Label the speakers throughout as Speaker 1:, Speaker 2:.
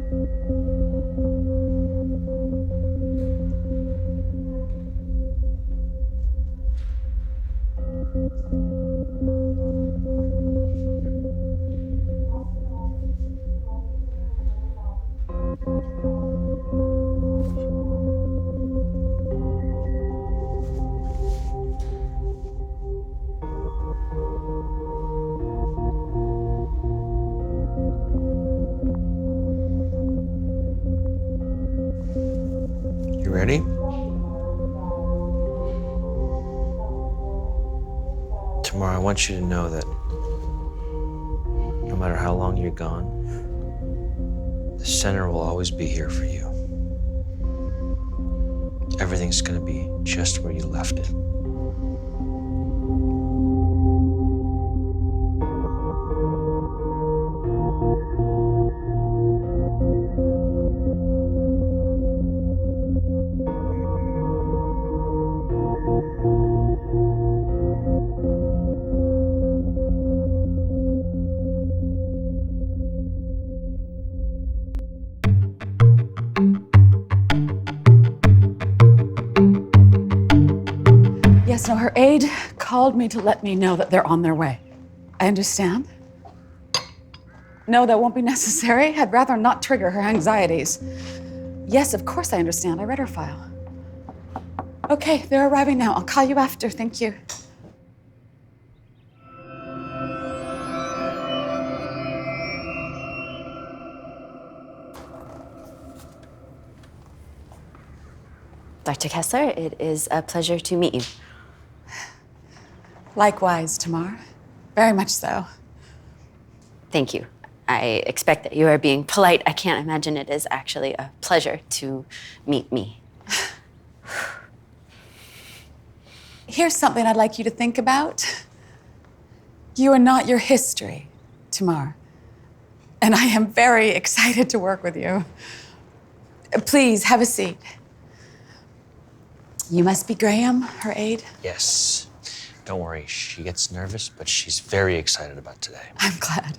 Speaker 1: You ready? Tamar, I want you to know that no matter how long you're gone, the center will always be here for you. Everything's gonna be just where you left it.
Speaker 2: Yes, no, her aide called me to let me know that they're on their way. I understand. No, that won't be necessary. I'd rather not trigger her anxieties. Yes, of course I understand. I read her file. Okay, they're arriving now. I'll call you after. Thank you.
Speaker 3: Dr. Kessler, it is a pleasure to meet you.
Speaker 2: Likewise, Tamar. Very much so.
Speaker 3: Thank you. I expect that you are being polite. I can't imagine it is actually a pleasure to meet me.
Speaker 2: Here's something I'd like you to think about. You are not your history, Tamar. And I am very excited to work with you. Please, have a seat. You must be Graham, her aide?
Speaker 1: Yes. Don't worry, she gets nervous, but she's very excited about today.
Speaker 2: I'm glad.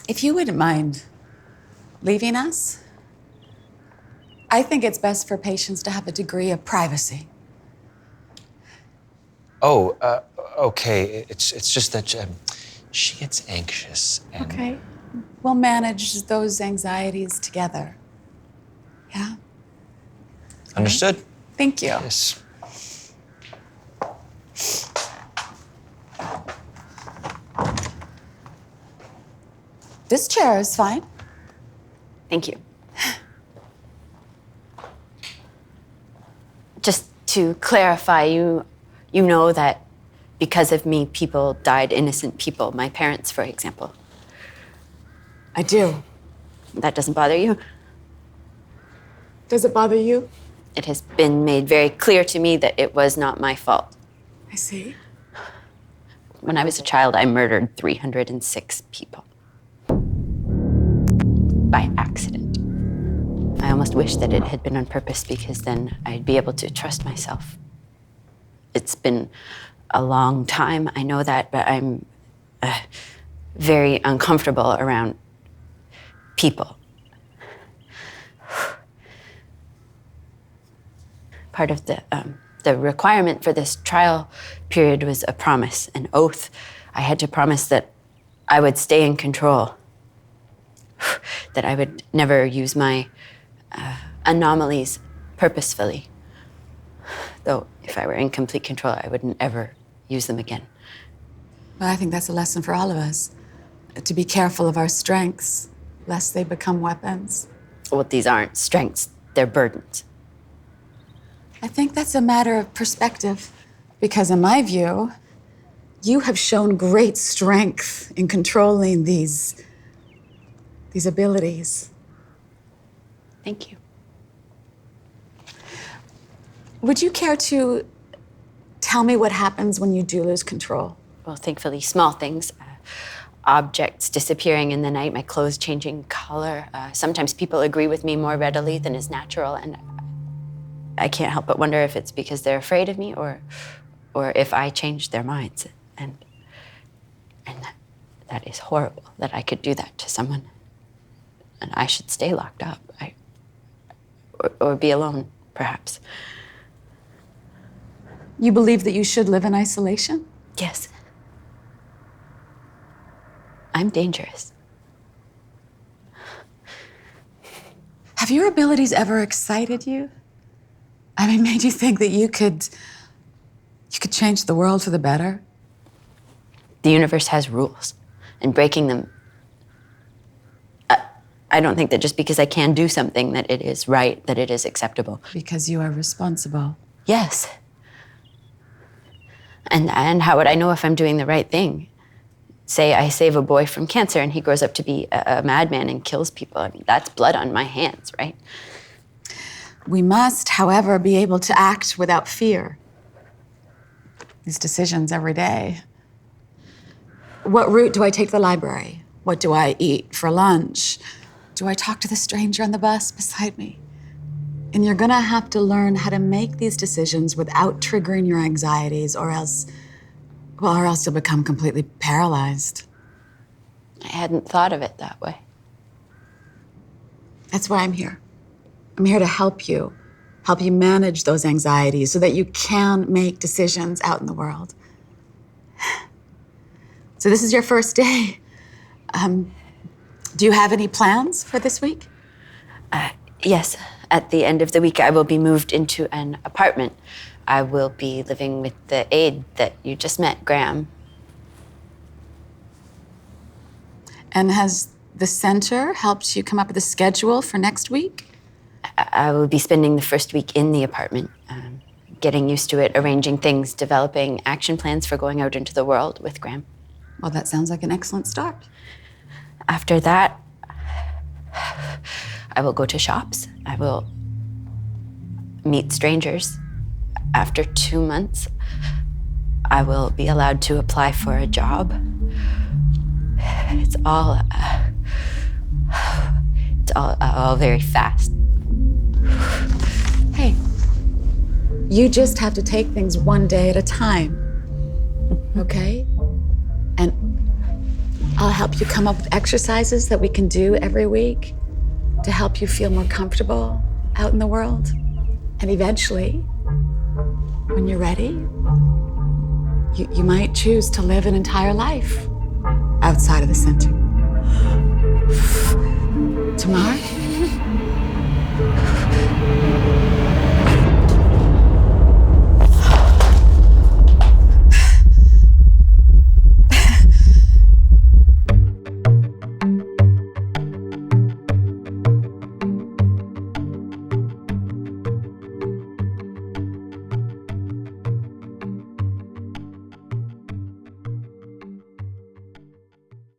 Speaker 2: If you wouldn't mind leaving us, I think it's best for patients to have a degree of privacy.
Speaker 1: Oh, okay. It's just that she gets anxious. And
Speaker 2: Okay. We'll manage those anxieties together. Yeah?
Speaker 1: Understood?
Speaker 2: Thank you.
Speaker 1: Yes.
Speaker 2: This chair is fine.
Speaker 3: Thank you. Just to clarify, you know that because of me, people died, innocent people, my parents, for example.
Speaker 2: I do.
Speaker 3: That doesn't bother you?
Speaker 2: Does it bother you?
Speaker 3: It has been made very clear to me that it was not my fault.
Speaker 2: I see.
Speaker 3: When I was a child, I murdered 306 people. By accident. I almost wish that it had been on purpose because then I'd be able to trust myself. It's been a long time, I know that, but I'm very uncomfortable around people. Part of the requirement for this trial period was a promise, an oath. I had to promise that I would stay in control, that I would never use my anomalies purposefully. Though if I were in complete control, I wouldn't ever use them again.
Speaker 2: Well, I think that's a lesson for all of us, to be careful of our strengths, lest they become weapons.
Speaker 3: Well, these aren't strengths, they're burdens.
Speaker 2: I think that's a matter of perspective, because in my view, you have shown great strength in controlling these abilities.
Speaker 3: Thank you.
Speaker 2: Would you care to tell me what happens when you do lose control?
Speaker 3: Well, thankfully, small things. Objects disappearing in the night, my clothes changing color. Sometimes people agree with me more readily than is natural, and I can't help but wonder if it's because they're afraid of me or if I changed their minds. And that is horrible that I could do that to someone. and I should stay locked up. Or be alone, perhaps.
Speaker 2: You believe that you should live in isolation?
Speaker 3: Yes. I'm dangerous.
Speaker 2: Have your abilities ever excited you? I mean, made you think that you could change the world for the better?
Speaker 3: The universe has rules, and breaking them, I don't think that just because I can do something that it is right, that it is acceptable.
Speaker 2: Because you are responsible.
Speaker 3: Yes. And how would I know if I'm doing the right thing? Say I save a boy from cancer and he grows up to be a madman and kills people. I mean, that's blood on my hands, right?
Speaker 2: We must, however, be able to act without fear. These decisions every day. What route do I take to the library? What do I eat for lunch? Do I talk to the stranger on the bus beside me? And you're gonna have to learn how to make these decisions without triggering your anxieties, or else you'll become completely paralyzed.
Speaker 3: I hadn't thought of it that way.
Speaker 2: That's why I'm here. I'm here to help you manage those anxieties so that you can make decisions out in the world. So this is your first day. Do you have any plans for this week?
Speaker 3: Yes. At the end of the week, I will be moved into an apartment. I will be living with the aide that you just met, Graham.
Speaker 2: And has the center helped you come up with a schedule for next week?
Speaker 3: I will be spending the first week in the apartment, getting used to it, arranging things, developing action plans for going out into the world with Graham.
Speaker 2: Well, that sounds like an excellent start.
Speaker 3: After that, I will go to shops. I will meet strangers. After 2 months, I will be allowed to apply for a job. It's all very fast.
Speaker 2: Hey, you just have to take things one day at a time, okay? And I'll help you come up with exercises that we can do every week to help you feel more comfortable out in the world. And eventually, when you're ready, you might choose to live an entire life outside of the center.